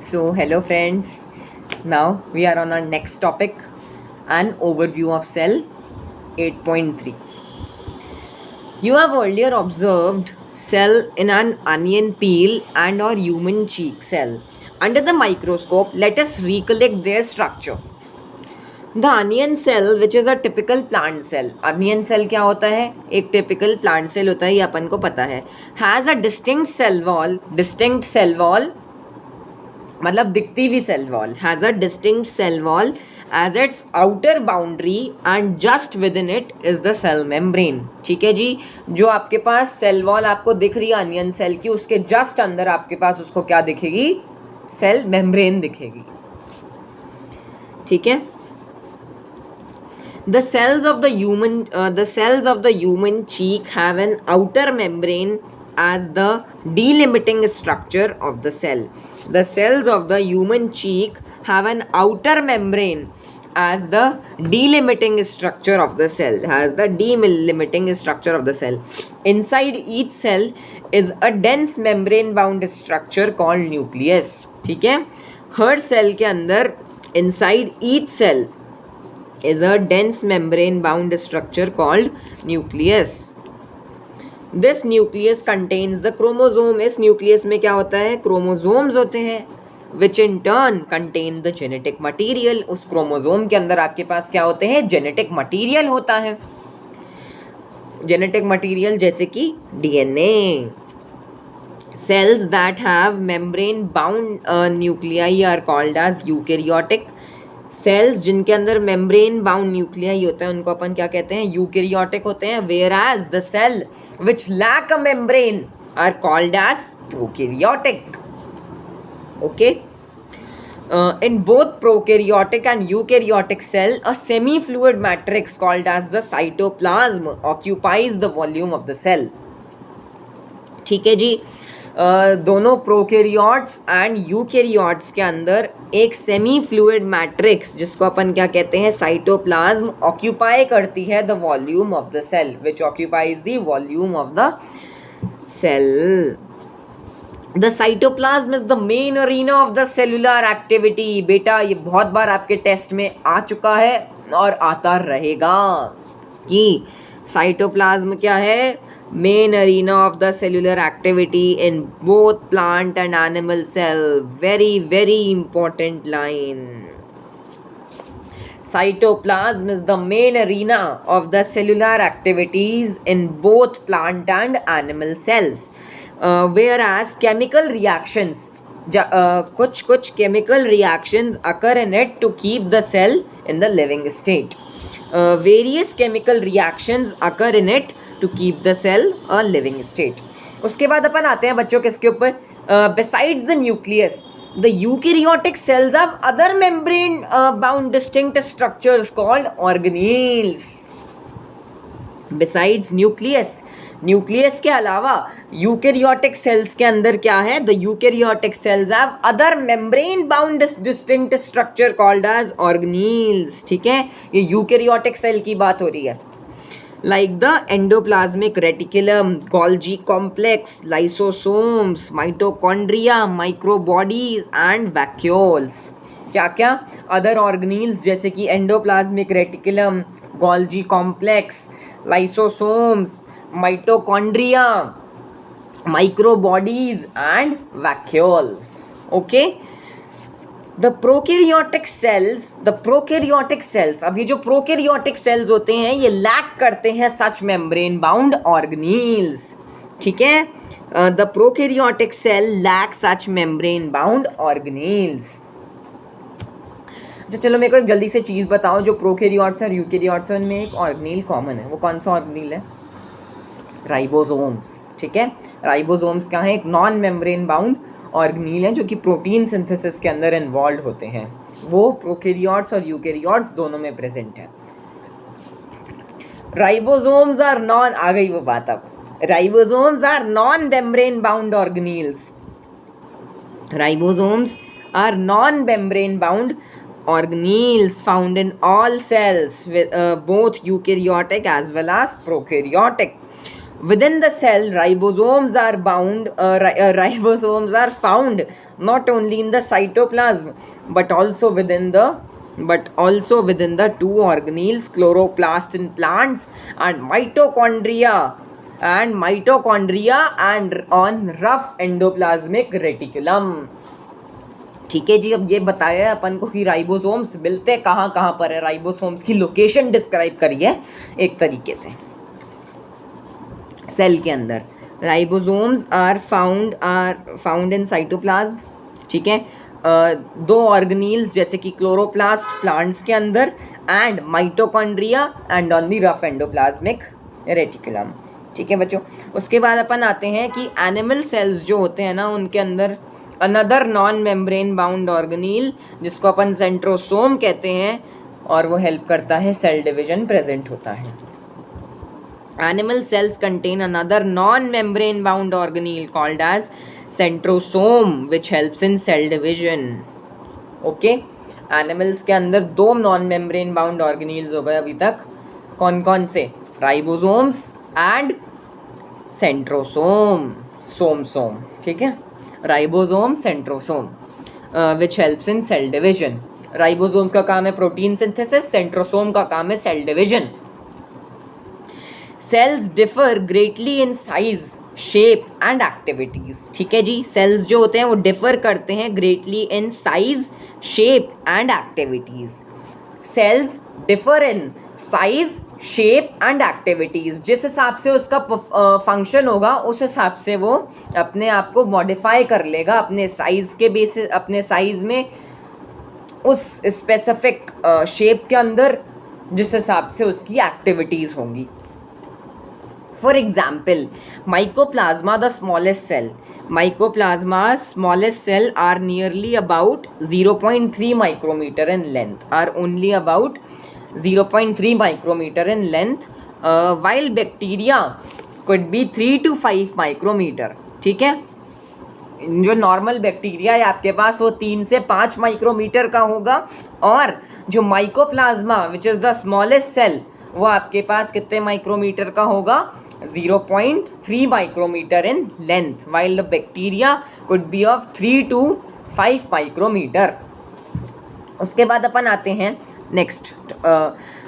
So, hello friends. Now we are on our next topic, an overview of cell 8.3. You have earlier observed cell in an onion peel and or human cheek cell. Under the microscope, let us recollect their structure. The onion cell, which is a typical plant cell. Onion cell क्या होता है? एक typical plant cell होता है, ये अपन को पता है. Has a distinct cell wall. Distinct cell wall मतलब दिखती हुई cell wall. Has a distinct cell wall as its outer boundary and just within it is the cell membrane. ठीक है जी, जो आपके पास सेल वॉल आपको दिख रही है अनियन सेल की, उसके जस्ट अंदर आपके पास उसको क्या दिखेगी? सेल मेम्ब्रेन दिखेगी. ठीक है. The cells of the human cheek have an outer membrane as the delimiting structure of the cell. The cells of the human cheek have an outer membrane as the delimiting structure of the cell. Inside each cell is a dense membrane bound structure called nucleus. ठीक है. हर cell के अंदर inside each cell is a dense membrane bound structure called nucleus. This nucleus contains the chromosome. इस nucleus में क्या होता है? chromosomes होते हैं, which in turn contain the genetic material. उस chromosome के अंदर आपके पास क्या होते हैं? genetic material होता है. genetic material जैसे कि DNA. Cells that have membrane bound nuclei are called as eukaryotic. Cells जिनके अंदर मेम्ब्रेन बाउंड न्यूक्लियाई होता है उनको अपन क्या कहते हैं? यूकेरियोटिक होते हैं. Whereas the cell which lack a membrane are called as prokaryotic. Okay. In both prokaryotic and eukaryotic cell, a semi-fluid matrix called as the cytoplasm occupies the volume of the cell. ठीक है जी. दोनों prokaryotes and eukaryotes के अंदर एक semi fluid matrix जिसको अपन क्या कहते हैं? साइटोप्लाज्म ऑक्यूपाई करती है the volume of the cell, which occupies the volume of the cell. The cytoplasm is the main arena of the cellular activity. बेटा ये बहुत बार आपके टेस्ट में आ चुका है और आता रहेगा कि साइटोप्लाज्म क्या है? main arena of the cellular activity in both plant and animal cell. Very important line. Cytoplasm is the main arena of the cellular activities in both plant and animal cells. Whereas chemical reactions, कुछ chemical reactions occur in it to keep the cell in the living state. Various chemical reactions occur in it to keep the cell a living state. उसके बाद अपन आते हैं बच्चों किसके ऊपर? Besides the nucleus, the eukaryotic cells have other membrane bound distinct structures called organelles. Besides nucleus के अलावा eukaryotic cells के अंदर क्या है? The eukaryotic cells have other membrane bound distinct structure called as organelles. ठीक है, ये eukaryotic cell की बात हो रही है. Like the endoplasmic reticulum, Golgi complex, lysosomes, mitochondria, microbodies and vacuoles. क्या क्या? अदर ऑर्गेनील्स जैसे कि endoplasmic reticulum, Golgi complex, lysosomes, mitochondria, microbodies and vacuole. Okay. The prokaryotic cells, अब ये जो प्रोकैरियोटिक सेल्स होते हैं ये लैक करते हैं सच मेम्ब्रेन बाउंड ऑर्गेनील्स. ठीक है. The prokaryotic cell lack such membrane bound organelles. अच्छा चलो मेरे को एक जल्दी से चीज़ बताओ, जो प्रोकैरियोट्स और यूकैरियोट्स हैं उनमें एक ऑर्गेनील कॉमन है. वो कौन सा ऑर्गेनील है? राइबोसोम्स. ठीक है. राइबोसोम्स क्या है? एक नॉन मेम्ब्रेन बाउंड ऑर्गेनील है जो कि प्रोटीन सिंथेसिस के अंदर इन्वॉल्व होते हैं. वो प्रोकैरियोट्स और यूकैरियोट्स दोनों में प्रेजेंट है. राइबोसोम्स आर नॉन, आ गई वो बात अब. Ribosomes are non membrane bound organelles. Ribosomes are non membrane bound organelles found in all cells with both eukaryotic as well as prokaryotic. Within the cell, ribosomes are found not only in the cytoplasm but also within the two organelles, chloroplast in plants, and mitochondria and on rough endoplasmic reticulum. ठीक है जी, अब ये बताया है अपन को कि ribosomes मिलते कहाँ कहाँ पर है, राइबोसोम्स की लोकेशन डिस्क्राइब करिए एक तरीके से सेल के अंदर. Ribosomes are found in cytoplasm. ठीक है, दो ऑर्गेनील्स जैसे कि क्लोरोप्लास्ट प्लांट्स के अंदर and mitochondria and on the rough endoplasmic reticulum. ठीक है बच्चों, उसके बाद अपन आते हैं कि एनिमल सेल्स जो होते हैं ना उनके अंदर अनदर नॉन मेम्ब्रेन बाउंड ऑर्गेनील जिसको अपन सेंट्रोसोम कहते हैं और वो हेल्प करता है सेल डिवीजन प्रेजेंट होता है. Animal cells contain another non-membrane bound organelle called as centrosome which helps in cell division. Okay, animals के अंदर दो non-membrane bound organelles हो गए अभी तक. कौन कौन से? Ribosomes and centrosome. सोम. ठीक है, ribosome, centrosome which helps in cell division. Ribosome का काम है प्रोटीन सिंथेसिस, सेंट्रोसोम का काम है cell division. Cells differ greatly in size, shape and activities. ठीक है जी, सेल्स जो होते हैं वो डिफर करते हैं greatly in size, shape and activities. Cells differ in size, shape and activities. जिस हिसाब से उसका फंक्शन होगा उस हिसाब से वो अपने आप को मॉडिफाई कर लेगा अपने साइज के बेसिस, अपने साइज में उस स्पेसिफिक शेप के अंदर जिस हिसाब से उसकी एक्टिविटीज़ होंगी. For example, mycoplasma, the smallest cell. Mycoplasma's smallest cell are nearly about 0.3 micrometer in length. Are only about 0.3 micrometer in length, while bacteria could be 3 to 5 micrometer. ठीक है, जो नॉर्मल बैक्टीरिया है आपके पास वो 3 से 5 माइक्रोमीटर का होगा और जो mycoplasma which is the smallest cell वो आपके पास कितने माइक्रोमीटर का होगा? 0.3 micrometer in length, while the bacteria could be of 3 to 5 micrometer. उसके बाद अपन आते हैं next.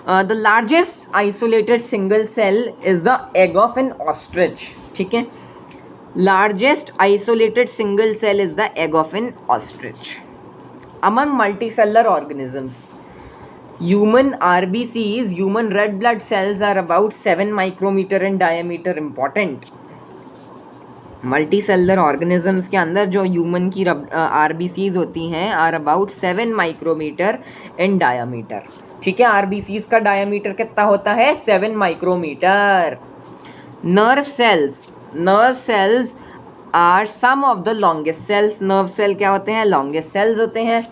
The largest isolated single cell is the egg of an ostrich. ठीक है, largest isolated single cell is the egg of an ostrich. Among multicellular organisms, human RBCs, human red blood cells are about 7 micrometer in diameter. important. Multicellular organisms के अंदर जो human की RBCs होती हैं are about 7 micrometer in diameter. ठीक है, RBCs का diameter कितना होता है? 7 micrometer. Nerve cells are some of the longest cells. Nerve cell क्या होते हैं? लॉन्गेस्ट सेल्स होते हैं.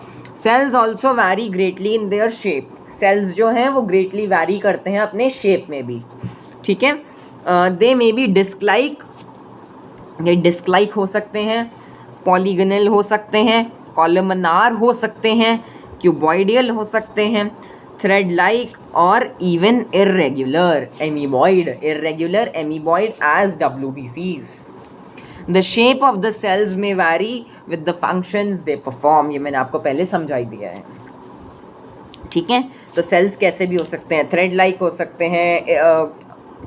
Cells also vary greatly in their shape. Cells जो हैं वो ग्रेटली वैरी करते हैं अपने शेप में भी. ठीक है, दे मे बी डिस्क लाइक हो सकते हैं, पॉलीगनल हो सकते हैं, कॉलमनार हो सकते हैं, क्यूबॉइडियल हो सकते हैं, थ्रेड लाइक और even irregular amoeboid as WBCs. The shape of the cells may vary with the functions they perform. ये मैंने आपको पहले समझाई दिया है. ठीक है, तो सेल्स कैसे भी हो सकते हैं, थ्रेड लाइक हो सकते हैं,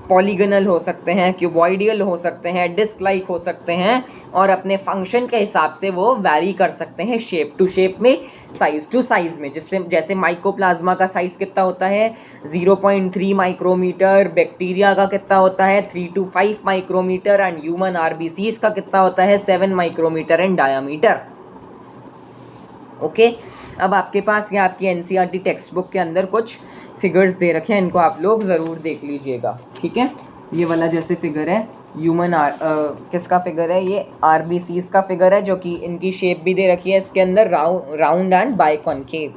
पॉलीगनल हो सकते हैं, क्यूबॉइडियल हो सकते हैं, डिस्क लाइक हो सकते हैं और अपने फंक्शन के हिसाब से वो वैरी कर सकते हैं शेप टू शेप में, साइज टू साइज में. जिससे जैसे माइकोप्लाज्मा का साइज़ कितना होता है? 0.3 माइक्रोमीटर. बैक्टीरिया का कितना होता है? 3 to 5 micrometer. And human RBCs का कितना होता है? 7 माइक्रोमीटर इन डायामीटर. ओके, अब आपके पास ये आपकी NCERT टेक्स्ट बुक के अंदर कुछ फिगर्स दे रखे हैं, इनको आप लोग ज़रूर देख लीजिएगा. ठीक है, ये वाला जैसे फिगर है ह्यूमन किसका फिगर है? ये RBCs का फिगर है जो कि इनकी शेप भी दे रखी है इसके अंदर, राउंड एंड बाइकॉनकेव.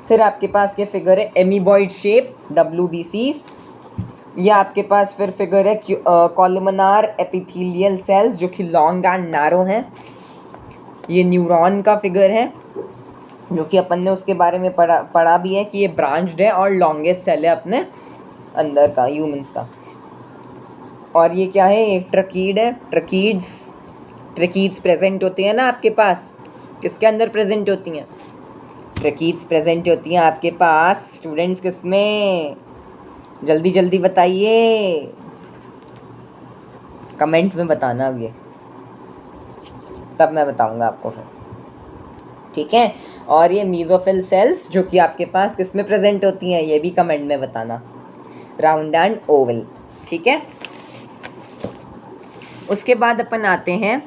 फिर आपके पास ये फिगर है एमीबॉइड शेप WBCs. ये आपके पास फिर फिगर है कॉलमनार एपिथेलियल सेल्स जो कि लॉन्ग एंड नैरो हैं. ये न्यूरॉन का फिगर है जो कि अपन ने उसके बारे में पढ़ा भी है कि ये ब्रांच्ड है और लॉन्गेस्ट सेल है अपने अंदर का ह्यूमंस का. और ये क्या है, एक ट्रकीड है, ट्रकीड्स प्रेजेंट होती हैं ना आपके पास, किसके अंदर प्रेजेंट होती हैं, ट्रकीड्स प्रेजेंट होती हैं आपके पास स्टूडेंट्स, किसमें, जल्दी जल्दी बताइए, कमेंट में बताना अब ये, तब मैं बताऊंगा आपको फिर, ठीक है। और ये मीजोफिल सेल्स जो कि आपके पास किस में प्रेजेंट होती हैं, ये भी कमेंट में बताना, राउंड एंड ओवल, ठीक है। उसके बाद अपन आते हैं